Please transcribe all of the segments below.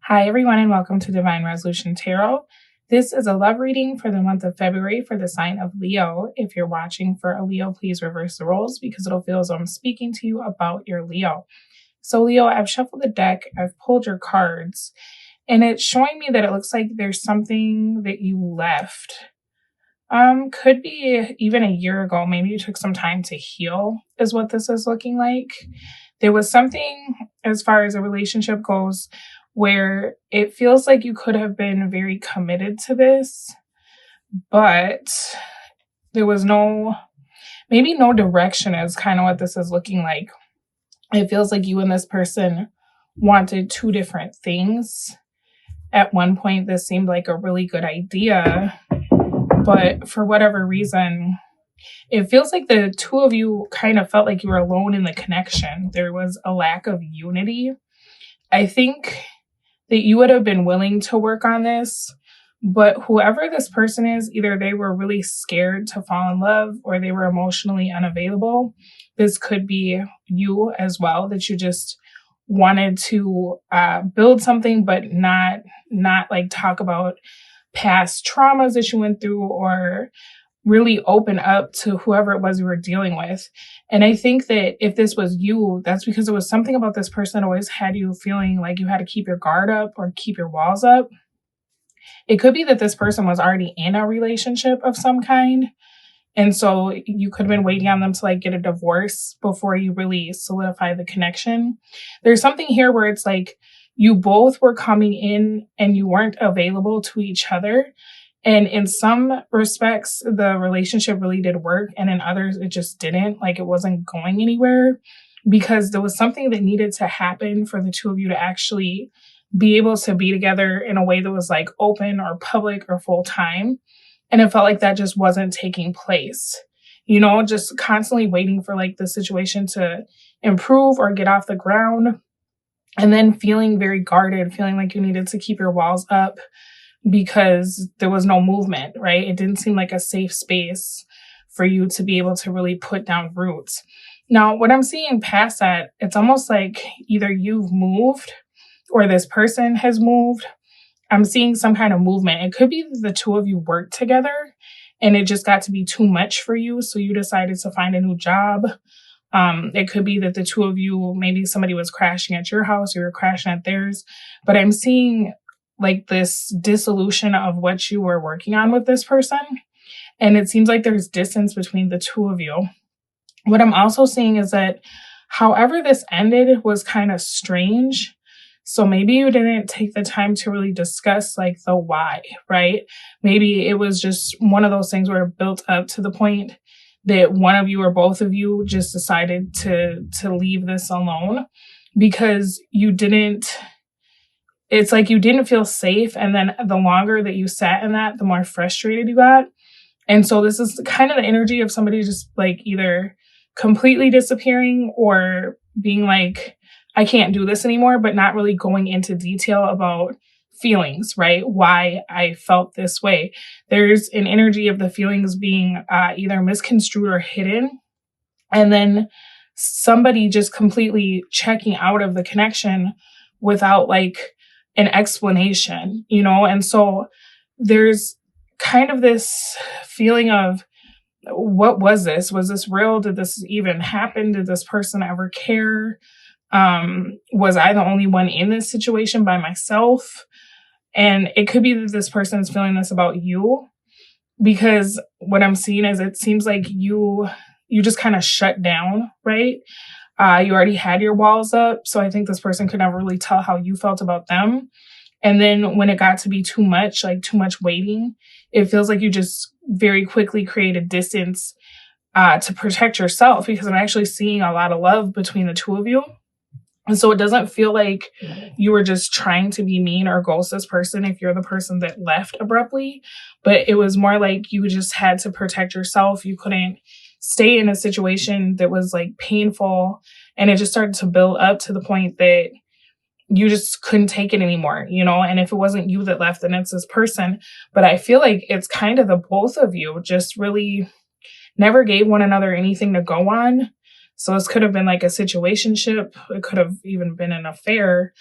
Hi, everyone, and welcome to Divine Resolution Tarot. This is a love reading for the month of February for the sign of Leo. If you're watching for a Leo, please reverse the roles because it'll feel as though I'm speaking to you about your Leo. So, Leo, I've shuffled the deck, I've pulled your cards, and it's showing me that it looks like there's something that you left. Could be even a year ago. Maybe you took some time to heal, is what this is looking like. There was something, as far as a relationship goes, where it feels like you could have been very committed to this, but there was maybe no direction is kind of what this is looking like. It feels like you and this person wanted two different things. At one point, this seemed like a really good idea, but for whatever reason, it feels like the two of you kind of felt like you were alone in the connection. There was a lack of unity. I think that you would have been willing to work on this, but whoever this person is, either they were really scared to fall in love or they were emotionally unavailable. This could be you as well, that you just wanted to build something, but not like talk about past traumas that you went through or really open up to whoever it was you were dealing with. And I think that if this was you, that's because there was something about this person that always had you feeling like you had to keep your guard up or keep your walls up. It could be that this person was already in a relationship of some kind. And so you could have been waiting on them to like get a divorce before you really solidify the connection. There's something here where it's like you both were coming in and you weren't available to each other. And in some respects, the relationship really did work. And in others, it just didn't. Like it wasn't going anywhere because there was something that needed to happen for the two of you to actually be able to be together in a way that was like open or public or full time. And it felt like that just wasn't taking place. You know, just constantly waiting for like the situation to improve or get off the ground. And then feeling very guarded, feeling like you needed to keep your walls up because there was no movement, right? It didn't seem like a safe space for you to be able to really put down roots. Now, what I'm seeing past that, it's almost like either you've moved or this person has moved. I'm seeing some kind of movement. It could be the two of you worked together and it just got to be too much for you. So you decided to find a new job. It could be that the two of you, maybe somebody was crashing at your house, you were crashing at theirs. But I'm seeing like this dissolution of what you were working on with this person. And it seems like there's distance between the two of you. What I'm also seeing is that however this ended was kind of strange. So maybe you didn't take the time to really discuss like the why, right? Maybe it was just one of those things where it built up to the point that one of you or both of you just decided to leave this alone because it's like you didn't feel safe. And then the longer that you sat in that, the more frustrated you got. And so this is kind of the energy of somebody just like either completely disappearing or being like, I can't do this anymore, but not really going into detail about feelings, right? Why I felt this way. There's an energy of the feelings being either misconstrued or hidden. And then somebody just completely checking out of the connection without like an explanation, you know? And so there's kind of this feeling of, what was this? Was this real? Did this even happen? Did this person ever care? Was I the only one in this situation by myself? And it could be that this person is feeling this about you, because what I'm seeing is it seems like you just kind of shut down, right? You already had your walls up. So I think this person could never really tell how you felt about them. And then when it got to be too much, like too much waiting, it feels like you just very quickly created distance to protect yourself, because I'm actually seeing a lot of love between the two of you. And so it doesn't feel like you were just trying to be mean or ghost this person if you're the person that left abruptly, but it was more like you just had to protect yourself. You couldn't stay in a situation that was like painful, and it just started to build up to the point that you just couldn't take it anymore, you know? And if it wasn't you that left, then it's this person. But I feel like it's kind of the both of you just really never gave one another anything to go on. So this could have been like a situationship. It could have even been an affair.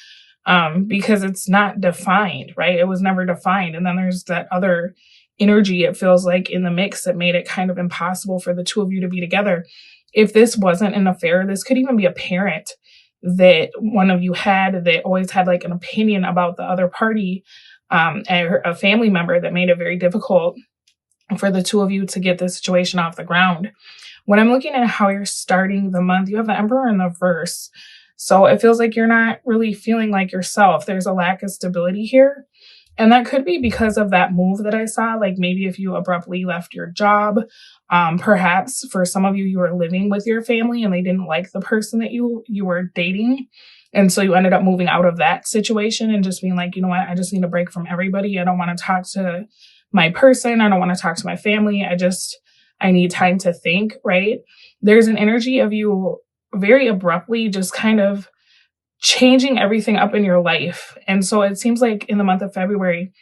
because it's not defined, right? It was never defined. And then there's that other energy, it feels like, in the mix that made it kind of impossible for the two of you to be together. If this wasn't an affair, this could even be a parent that one of you had that always had like an opinion about the other party, and a family member that made it very difficult for the two of you to get this situation off the ground. When I'm looking at how you're starting the month, you have the Emperor in the reverse. So it feels like you're not really feeling like yourself. There's a lack of stability here. And that could be because of that move that I saw. Like maybe if you abruptly left your job, perhaps for some of you, you were living with your family and they didn't like the person that you were dating. And so you ended up moving out of that situation and just being like, you know what, I just need a break from everybody. I don't want to talk to my person. I don't want to talk to my family. I need time to think, right? There's an energy of you very abruptly just kind of changing everything up in your life. And so it seems like in the month of February,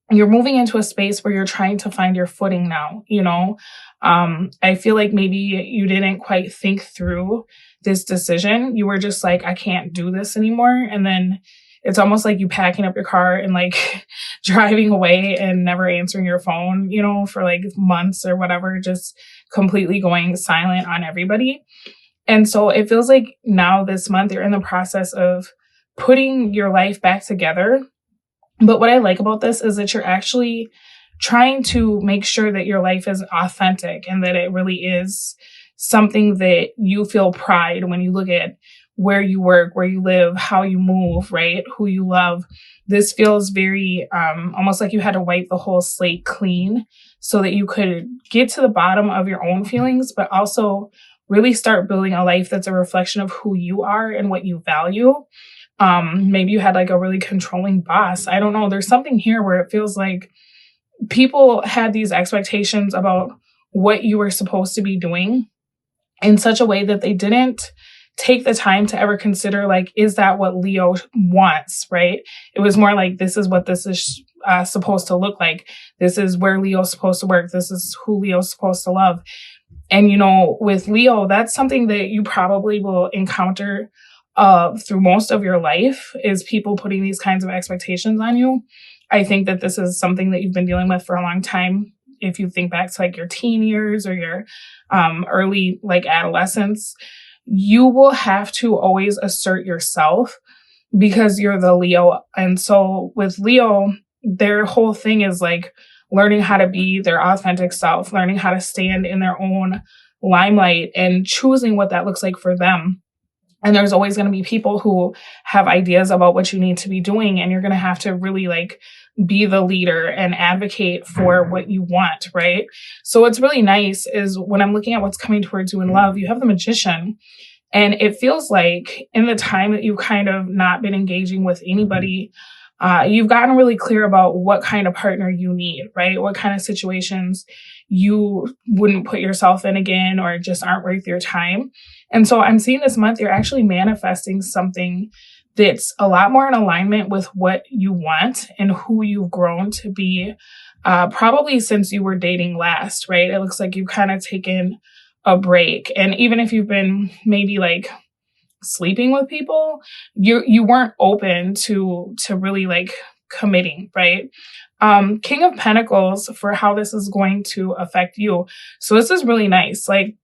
you're moving into a space where you're trying to find your footing now, you know? I feel like maybe you didn't quite think through this decision. You were just like, I can't do this anymore. And then it's almost like you packing up your car and like driving away and never answering your phone, you know, for like months or whatever, just completely going silent on everybody. And so it feels like now this month you're in the process of putting your life back together. But what I like about this is that you're actually trying to make sure that your life is authentic and that it really is something that you feel pride when you look at where you work, where you live, how you move, right? Who you love. This feels very almost like you had to wipe the whole slate clean so that you could get to the bottom of your own feelings, but also really start building a life that's a reflection of who you are and what you value. Maybe you had like a really controlling boss. I don't know. There's something here where it feels like people had these expectations about what you were supposed to be doing in such a way that they didn't take the time to ever consider, like, is that what Leo wants, right? It was more like, this is what this is supposed to look like. This is where Leo's supposed to work. This is who Leo's supposed to love. And, you know, with Leo, that's something that you probably will encounter through most of your life, is people putting these kinds of expectations on you. I think that this is something that you've been dealing with for a long time. If you think back to like your teen years or your early like adolescence, you will have to always assert yourself because you're the Leo. And so with Leo, their whole thing is like learning how to be their authentic self, learning how to stand in their own limelight and choosing what that looks like for them. And there's always going to be people who have ideas about what you need to be doing. And you're going to have to really like be the leader and advocate for what you want, right? So what's really nice is when I'm looking at what's coming towards you in love, you have the Magician. And it feels like in the time that you've kind of not been engaging with anybody, you've gotten really clear about what kind of partner you need, right? What kind of situations you wouldn't put yourself in again or just aren't worth your time. And so I'm seeing this month, you're actually manifesting something that's a lot more in alignment with what you want and who you've grown to be, probably since you were dating last, right? It looks like you've kind of taken a break. And even if you've been maybe like sleeping with people, you weren't open to really like committing, right? King of Pentacles for how this is going to affect you. So this is really nice. Like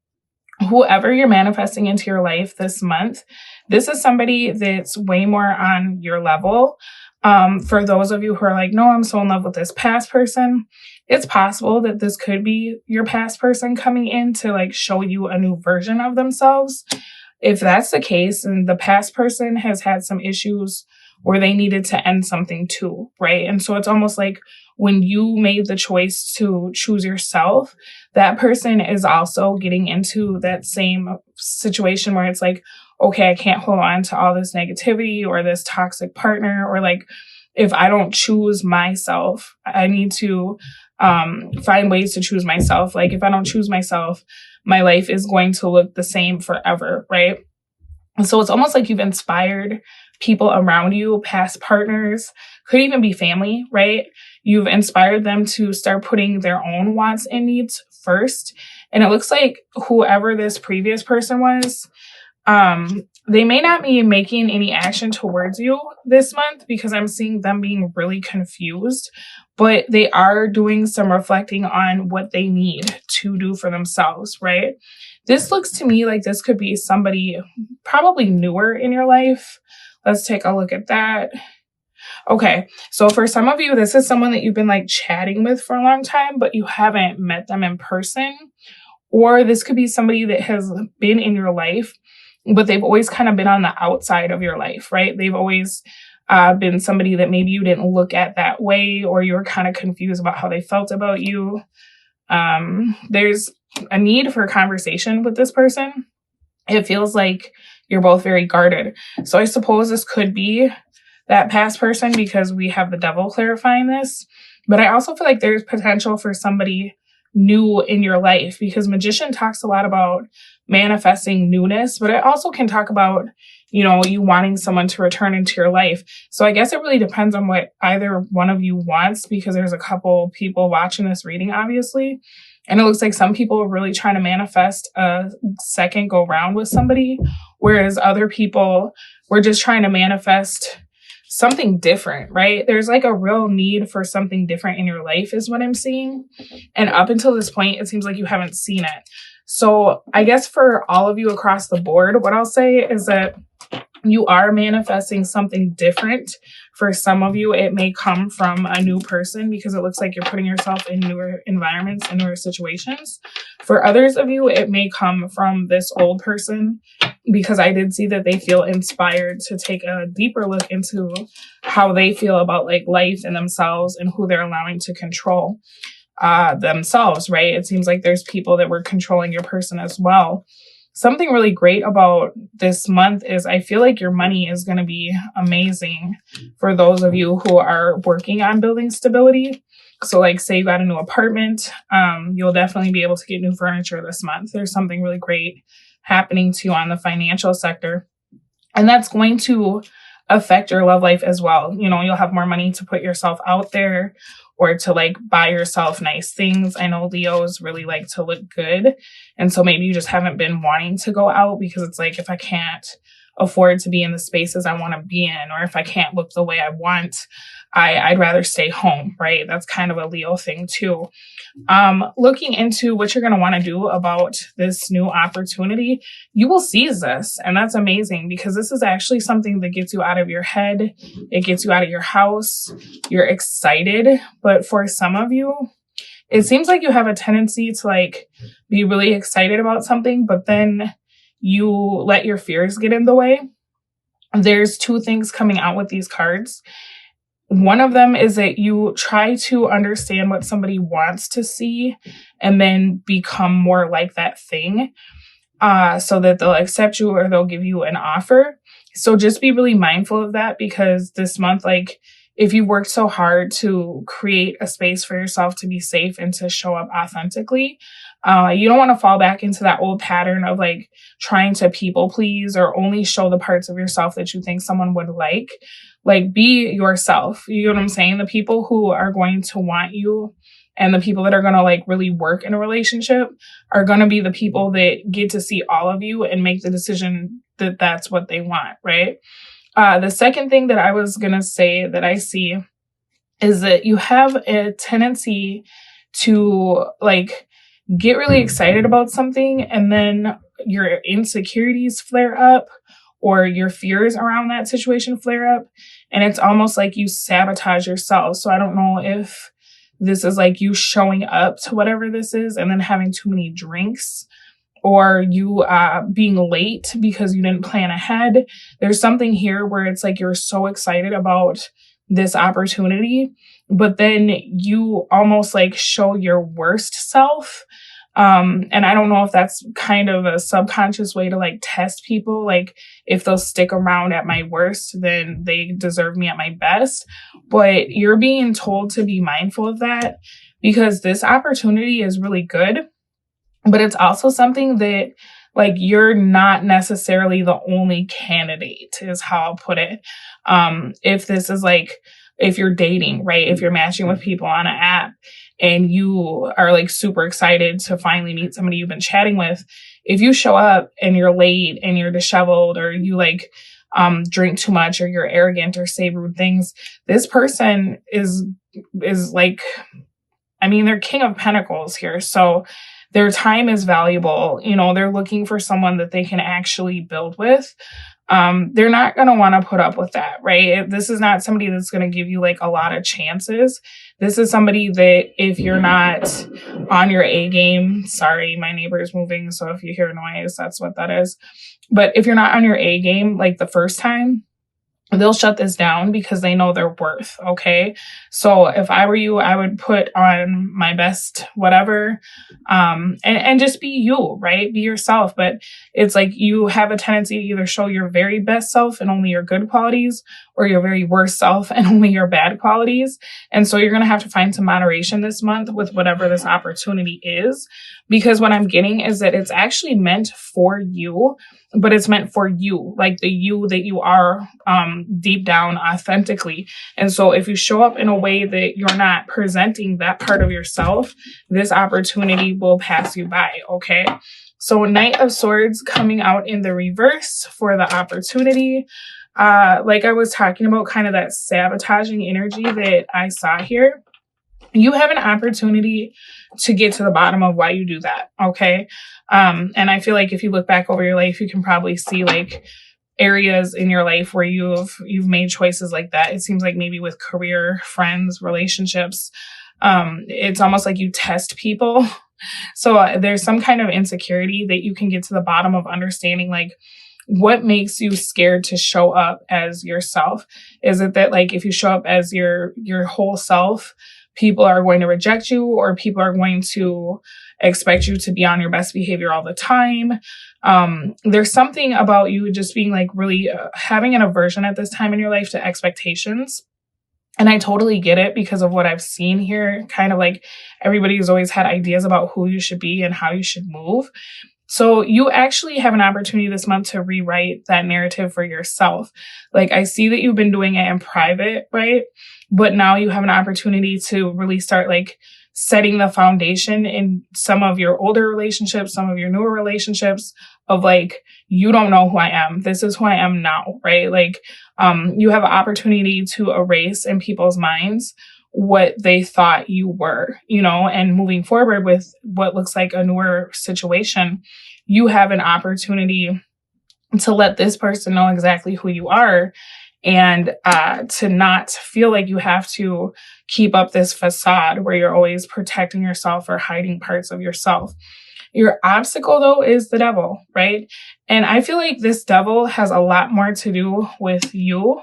whoever you're manifesting into your life this month, this is somebody that's way more on your level. For those of you who are like, no, I'm so in love with this past person, it's possible that this could be your past person coming in to like show you a new version of themselves. If that's the case, and the past person has had some issues where they needed to end something too, right? And so it's almost like when you made the choice to choose yourself, that person is also getting into that same situation where it's like, okay, I can't hold on to all this negativity or this toxic partner, or like, if I don't choose myself, I need to find ways to choose myself. Like if I don't choose myself, my life is going to look the same forever, right? And so it's almost like you've inspired people around you, past partners, could even be family, right? You've inspired them to start putting their own wants and needs first. And it looks like whoever this previous person was, They may not be making any action towards you this month because I'm seeing them being really confused, but they are doing some reflecting on what they need to do for themselves, right? This looks to me like this could be somebody probably newer in your life. Let's take a look at that. Okay, so for some of you, this is someone that you've been like chatting with for a long time, but you haven't met them in person. Or this could be somebody that has been in your life, but they've always kind of been on the outside of your life, right? They've always been somebody that maybe you didn't look at that way, or you were kind of confused about how they felt about you. There's a need for conversation with this person. It feels like you're both very guarded. So I suppose this could be that past person because we have the devil clarifying this. But I also feel like there's potential for somebody new in your life because Magician talks a lot about manifesting newness, but it also can talk about, you know, you wanting someone to return into your life. So I guess it really depends on what either one of you wants because there's a couple people watching this reading, obviously. And it looks like some people are really trying to manifest a second go round with somebody, whereas other people were just trying to manifest something different, right? There's like a real need for something different in your life is what I'm seeing. And up until this point, it seems like you haven't seen it. So I guess for all of you across the board, what I'll say is that you are manifesting something different. For some of you, it may come from a new person because it looks like you're putting yourself in newer environments and newer situations. For others of you, it may come from this old person because I did see that they feel inspired to take a deeper look into how they feel about like life and themselves and who they're allowing to control themselves, right? It seems like there's people that were controlling your person as well. Something really great about this month is I feel like your money is going to be amazing for those of you who are working on building stability. So like say you got a new apartment, you'll definitely be able to get new furniture this month. There's something really great happening to you on the financial sector. And that's going to affect your love life as well. You know, you'll have more money to put yourself out there or to like buy yourself nice things. I know Leos really like to look good. And so maybe you just haven't been wanting to go out because it's like, if I can't afford to be in the spaces I want to be in, or if I can't look the way I want, I'd rather stay home, right? That's kind of a Leo thing too. Looking into what you're going to want to do about this new opportunity, you will seize this. And that's amazing because this is actually something that gets you out of your head. It gets you out of your house. You're excited. But for some of you, it seems like you have a tendency to like be really excited about something, but then you let your fears get in the way. There's two things coming out with these cards. One of them is that you try to understand what somebody wants to see and then become more like that thing so that they'll accept you or they'll give you an offer. So just be really mindful of that because this month, like if you worked so hard to create a space for yourself to be safe and to show up authentically, you don't want to fall back into that old pattern of like trying to people please or only show the parts of yourself that you think someone would like. Like be yourself. You know what I'm saying? The people who are going to want you and the people that are going to like really work in a relationship are going to be the people that get to see all of you and make the decision that that's what they want, right? The second thing that I was going to say that I see is that you have a tendency to like get really excited about something and then your insecurities flare up or your fears around that situation flare up. And it's almost like you sabotage yourself. So I don't know if this is like you showing up to whatever this is and then having too many drinks, or you being late because you didn't plan ahead. There's something here where it's like you're so excited about this opportunity, but then you almost like show your worst self. And I don't know if that's kind of a subconscious way to like test people. Like if they'll stick around at my worst, then they deserve me at my best. But you're being told to be mindful of that because this opportunity is really good. But it's also something that like you're not necessarily the only candidate is how I'll put it. If this is like, if you're dating, right? If you're matching with people on an app and you are like super excited to finally meet somebody you've been chatting with, if you show up and you're late and you're disheveled, or you like drink too much, or you're arrogant or say rude things, this person is like, I mean, they're King of Pentacles here. So their time is valuable. You know, they're looking for someone that they can actually build with. They're not going to want to put up with that, right? This is not somebody that's going to give you like a lot of chances. This is somebody that if you're not on your A game, sorry, my neighbor is moving, so if you hear noise, that's what that is. But if you're not on your A game, like the first time, they'll shut this down because they know their worth. Okay. So if I were you, I would put on my best, whatever, and just be you, right? Be yourself. But it's like you have a tendency to either show your very best self and only your good qualities, or your very worst self and only your bad qualities. And so you're going to have to find some moderation this month with whatever this opportunity is, because what I'm getting is that it's actually meant for you, but it's meant for you, like the you that you are deep down authentically. And so if you show up in a way that you're not presenting that part of yourself, this opportunity will pass you by, okay? So Knight of Swords coming out in the reverse for the opportunity. Like I was talking about, kind of that sabotaging energy that I saw here. You have an opportunity to get to the bottom of why you do that, okay? And I feel like if you look back over your life, you can probably see like areas in your life where you've made choices like that. It seems like maybe with career, friends, relationships, it's almost like you test people. So there's some kind of insecurity that you can get to the bottom of understanding, like, what makes you scared to show up as yourself? Is it that like if you show up as your whole self, people are going to reject you, or people are going to expect you to be on your best behavior all the time? There's something about you just being like really having an aversion at this time in your life to expectations. And I totally get it because of what I've seen here. Kind of like everybody's always had ideas about who you should be and how you should move. So you actually have an opportunity this month to rewrite that narrative for yourself. Like I see that you've been doing it in private, right? But now you have an opportunity to really start like setting the foundation in some of your older relationships, some of your newer relationships of like, you don't know who I am. This is who I am now, right? Like, you have an opportunity to erase in people's minds what they thought you were, you know, and moving forward with what looks like a newer situation, you have an opportunity to let this person know exactly who you are, and to not feel like you have to keep up this facade where you're always protecting yourself or hiding parts of yourself. Your obstacle, though, is the devil, right? And I feel like this devil has a lot more to do with you,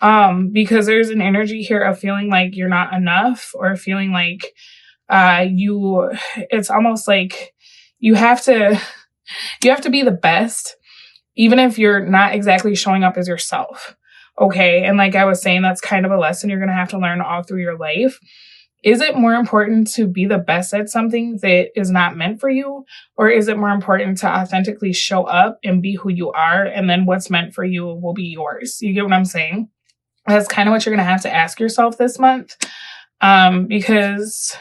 because there's an energy here of feeling like you're not enough, or feeling like it's almost like you have to be the best, even if you're not exactly showing up as yourself. Okay. And like I was saying, that's kind of a lesson you're going to have to learn all through your life. Is it more important to be the best at something that is not meant for you? Or is it more important to authentically show up and be who you are? And then what's meant for you will be yours. You get what I'm saying? That's kind of what you're going to have to ask yourself this month. Because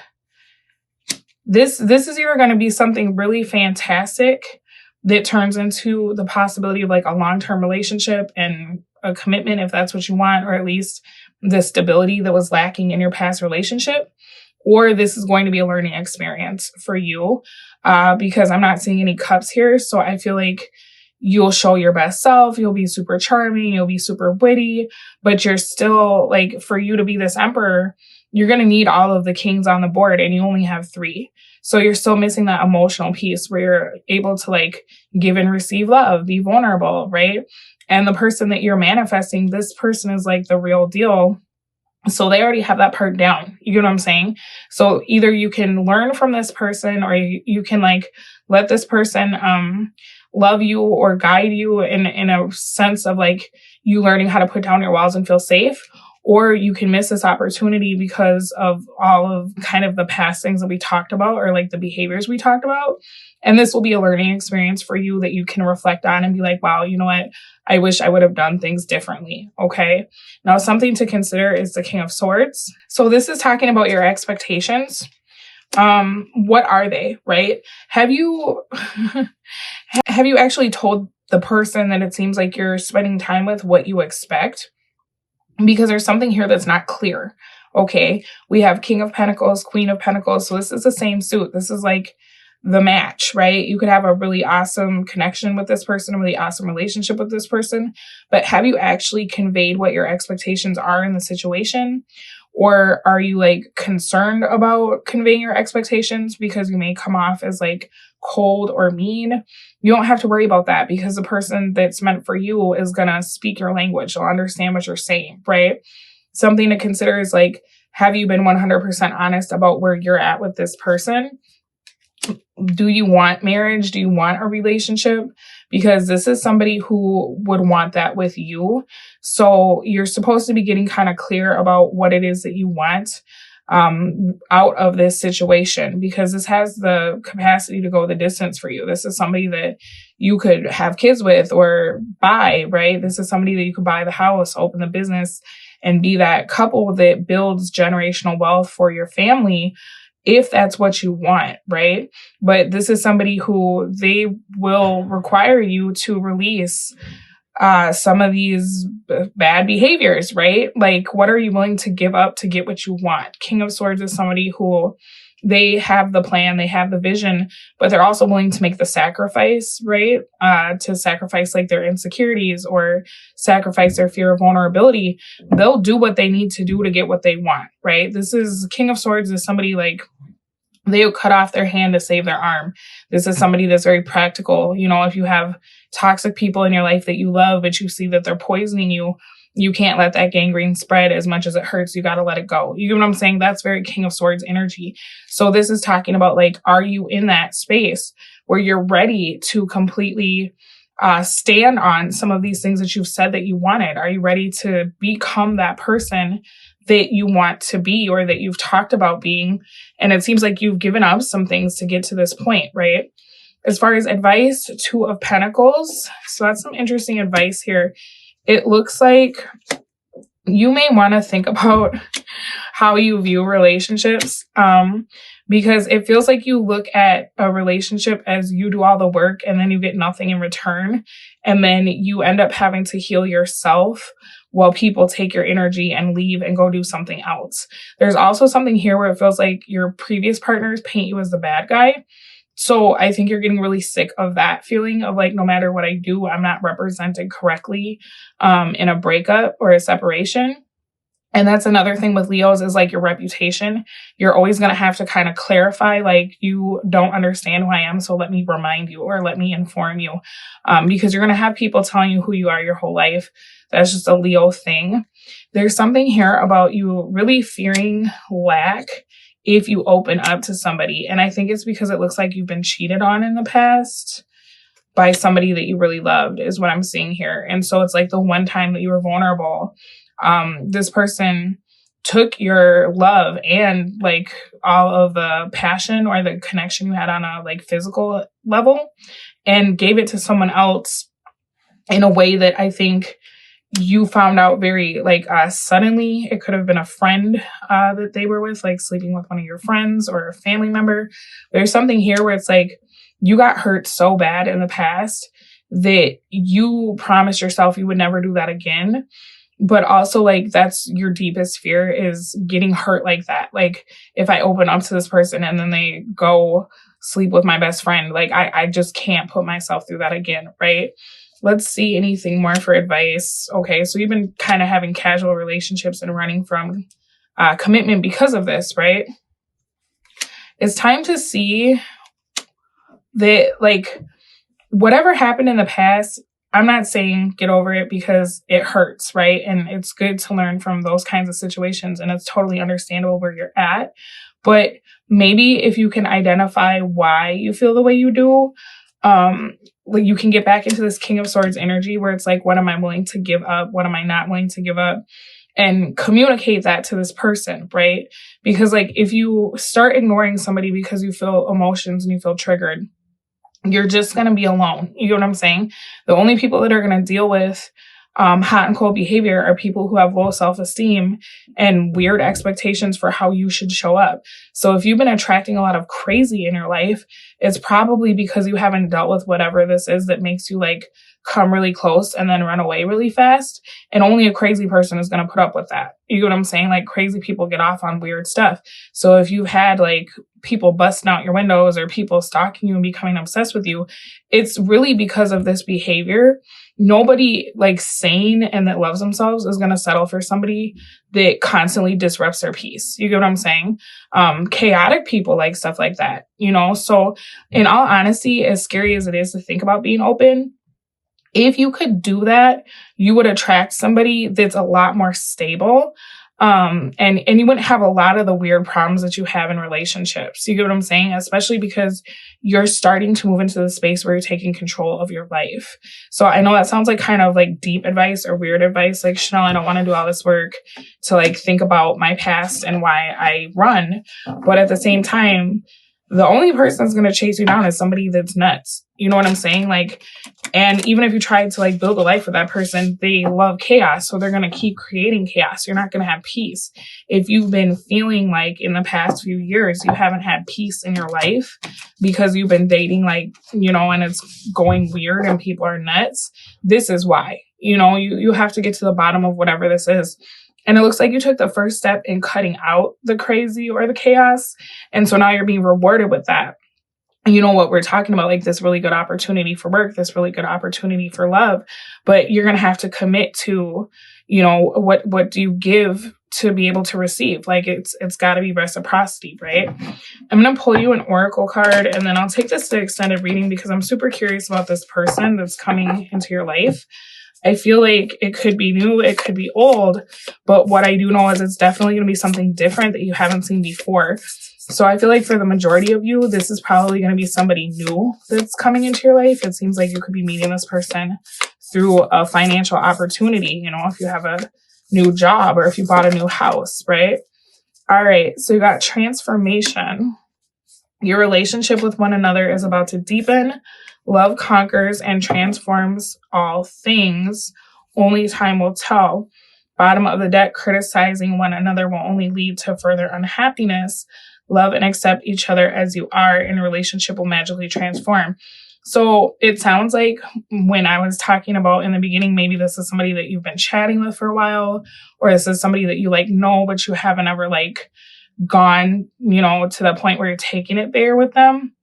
this is either going to be something really fantastic that turns into the possibility of like a long-term relationship and a commitment, if that's what you want, or at least the stability that was lacking in your past relationship, or this is going to be a learning experience for you, because I'm not seeing any cups here. So I feel like you'll show your best self. You'll be super charming. You'll be super witty, but you're still like, for you to be this emperor, you're going to need all of the kings on the board, and you only have 3. So you're still missing that emotional piece where you're able to like give and receive love, be vulnerable, right? And the person that you're manifesting, this person is like the real deal. So they already have that part down. You get what I'm saying? So either you can learn from this person, or you can like let this person love you or guide you in a sense of like you learning how to put down your walls and feel safe. Or you can miss this opportunity because of all of kind of the past things that we talked about, or like the behaviors we talked about. And this will be a learning experience for you that you can reflect on and be like, wow, you know what? I wish I would have done things differently. Okay. Now, something to consider is the King of Swords. So this is talking about your expectations. What are they, right? Have you have you actually told the person that it seems like you're spending time with what you expect? Because there's something here that's not clear. Okay, we have King of Pentacles, Queen of Pentacles. So this is the same suit. This is like the match, right? You could have a really awesome connection with this person, a really awesome relationship with this person, but have you actually conveyed what your expectations are in the situation? Or are you like concerned about conveying your expectations because you may come off as like cold or mean? You don't have to worry about that because the person that's meant for you is going to speak your language. They'll understand what you're saying, right? Something to consider is like, have you been 100% honest about where you're at with this person? Do you want marriage? Do you want a relationship? Because this is somebody who would want that with you. So you're supposed to be getting kind of clear about what it is that you want out of this situation, because this has the capacity to go the distance for you. This is somebody that you could have kids with or buy, right? This is somebody that you could buy the house, open the business, and be that couple that builds generational wealth for your family, if that's what you want, right? But this is somebody who they will require you to release some of these bad behaviors, right? Like, what are you willing to give up to get what you want? King of Swords is somebody who they have the plan, they have the vision, but they're also willing to make the sacrifice, right? To sacrifice like their insecurities or sacrifice their fear of vulnerability. They'll do what they need to do to get what they want, right? This is King of Swords is somebody like they'll cut off their hand to save their arm. This is somebody that's very practical. You know, if you have toxic people in your life that you love, but you see that they're poisoning you, you can't let that gangrene spread as much as it hurts. You got to let it go. You get what I'm saying? That's very King of Swords energy. So this is talking about like, are you in that space where you're ready to completely stand on some of these things that you've said that you wanted? Are you ready to become that person that you want to be or that you've talked about being? And it seems like you've given up some things to get to this point, right? As far as advice, Two of Pentacles. So that's some interesting advice here. It looks like you may want to think about how you view relationships, because it feels like you look at a relationship as you do all the work and then you get nothing in return. And then you end up having to heal yourself while people take your energy and leave and go do something else. There's also something here where it feels like your previous partners paint you as the bad guy. So I think you're getting really sick of that feeling of like, no matter what I do, I'm not represented correctly in a breakup or a separation. And that's another thing with Leos is like your reputation. You're always going to have to kind of clarify, like, you don't understand who I am, so let me remind you or let me inform you, because you're going to have people telling you who you are your whole life. That's just a Leo thing. There's something here about you really fearing lack if you open up to somebody. And I think it's because it looks like you've been cheated on in the past by somebody that you really loved is what I'm seeing here. And so it's like the one time that you were vulnerable, this person took your love and like all of the passion or the connection you had on a like physical level and gave it to someone else in a way that I think you found out very like suddenly. It could have been a friend that they were with, like sleeping with one of your friends or a family member. There's something here where it's like you got hurt so bad in the past that you promised yourself you would never do that again. But also like that's your deepest fear is getting hurt like that. Like if I open up to this person and then they go sleep with my best friend, like I just can't put myself through that again, right? Let's see anything more for advice. Okay, so you've been kind of having casual relationships and running from commitment because of this, right? It's time to see that, like, whatever happened in the past, I'm not saying get over it because it hurts, right? And it's good to learn from those kinds of situations, and it's totally understandable where you're at. But maybe if you can identify why you feel the way you do, like you can get back into this King of Swords energy where it's like, what am I willing to give up? What am I not willing to give up? And communicate that to this person, right? Because like if you start ignoring somebody because you feel emotions and you feel triggered, you're just going to be alone. You know what I'm saying? The only people that are going to deal with hot and cold behavior are people who have low self-esteem and weird expectations for how you should show up. So if you've been attracting a lot of crazy in your life, it's probably because you haven't dealt with whatever this is that makes you like come really close and then run away really fast. And only a crazy person is going to put up with that. You get what I'm saying? Like crazy people get off on weird stuff. So if you've had like people busting out your windows or people stalking you and becoming obsessed with you, it's really because of this behavior. Nobody like sane and that loves themselves is going to settle for somebody that constantly disrupts their peace. You get what I'm saying? Chaotic people like stuff like that, you know? So in all honesty, as scary as it is to think about being open, if you could do that, you would attract somebody that's a lot more stable. And you wouldn't have a lot of the weird problems that you have in relationships. You get what I'm saying? Especially because you're starting to move into the space where you're taking control of your life. So I know that sounds like kind of like deep advice or weird advice. Like, Chanel, I don't want to do all this work to like think about my past and why I run. But at the same time, the only person that's going to chase you down is somebody that's nuts. You know what I'm saying? Like, and even if you try to like build a life with that person, they love chaos. So they're going to keep creating chaos. You're not going to have peace. If you've been feeling like in the past few years, you haven't had peace in your life because you've been dating like, you know, and it's going weird and people are nuts. This is why, you know, you have to get to the bottom of whatever this is. And it looks like you took the first step in cutting out the crazy or the chaos. And so now you're being rewarded with that. You know what we're talking about, like this really good opportunity for work, this really good opportunity for love, but you're going to have to commit to, you know, what do you give to be able to receive? Like it's got to be reciprocity, right? I'm going to pull you an oracle card and then I'll take this to extended reading because I'm super curious about this person that's coming into your life. I feel like it could be new, it could be old, but what I do know is it's definitely going to be something different that you haven't seen before. So I feel like for the majority of you, this is probably going to be somebody new that's coming into your life. It seems like you could be meeting this person through a financial opportunity, you know, if you have a new job or if you bought a new house, right? All right, so you got transformation. Your relationship with one another is about to deepen. Love conquers and transforms all things. Only time will tell. Bottom of the deck, criticizing one another will only lead to further unhappiness. Love and accept each other as you are, and a relationship will magically transform. So it sounds like when I was talking about in the beginning, maybe this is somebody that you've been chatting with for a while, or this is somebody that you like know, but you haven't ever like gone, you know, to the point where you're taking it there with them.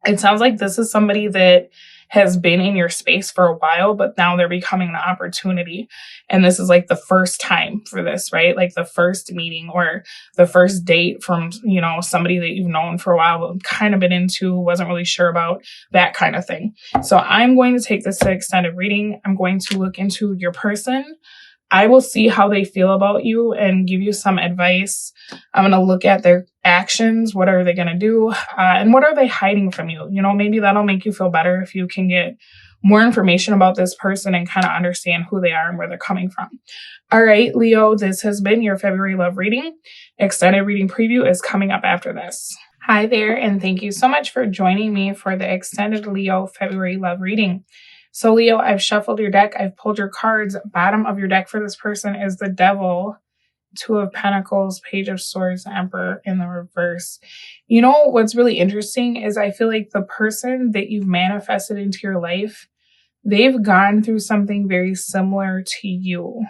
It sounds like this is somebody that has been in your space for a while, but now they're becoming an opportunity. And this is like the first time for this, right? Like the first meeting or the first date from, you know, somebody that you've known for a while, but kind of been into, wasn't really sure about, that kind of thing. So I'm going to take this to extended reading. I'm going to look into your person. I will see how they feel about you and give you some advice. I'm going to look at their actions. What are they going to do? And what are they hiding from you? You know, maybe that'll make you feel better if you can get more information about this person and kind of understand who they are and where they're coming from. All right, Leo, this has been your February love reading. Extended reading preview is coming up after this. Hi there, and thank you so much for joining me for the extended Leo February love reading. So Leo, I've shuffled your deck. I've pulled your cards. Bottom of your deck for this person is the Devil, Two of Pentacles, Page of Swords, Emperor in the reverse. You know, what's really interesting is I feel like the person that you've manifested into your life, they've gone through something very similar to you,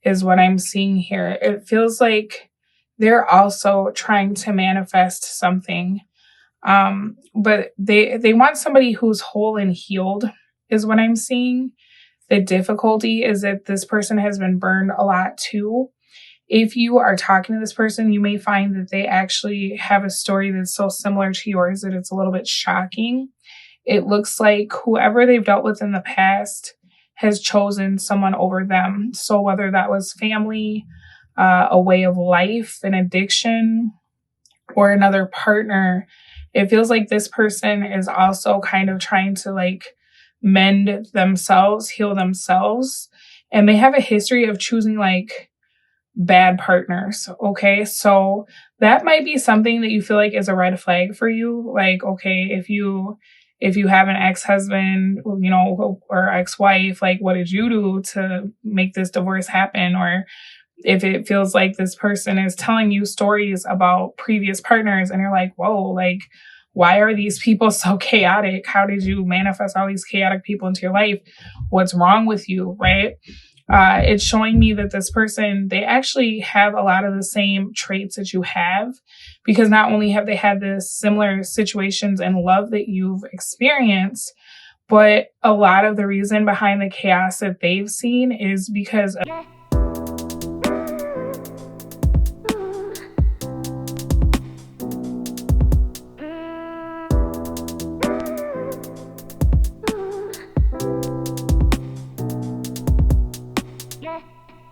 is what I'm seeing here. It feels like they're also trying to manifest something. But they want somebody who's whole and healed, is what I'm seeing. The difficulty is that this person has been burned a lot too. If you are talking to this person, you may find that they actually have a story that's so similar to yours that it's a little bit shocking. It looks like whoever they've dealt with in the past has chosen someone over them. So whether that was family, a way of life, an addiction, or another partner, it feels like this person is also kind of trying to like mend themselves, heal themselves. And they have a history of choosing like bad partners. Okay. So that might be something that you feel like is a red flag for you. Like, okay, if you if you have an ex-husband, or ex-wife, like, what did you do to make this divorce happen? Or if it feels like this person is telling you stories about previous partners and you're like, whoa, like, why are these people so chaotic? How did you manifest all these chaotic people into your life? What's wrong with you, right? It's showing me that this person, they actually have a lot of the same traits that you have, because not only have they had this similar situations and love that you've experienced, but a lot of the reason behind the chaos that they've seen is because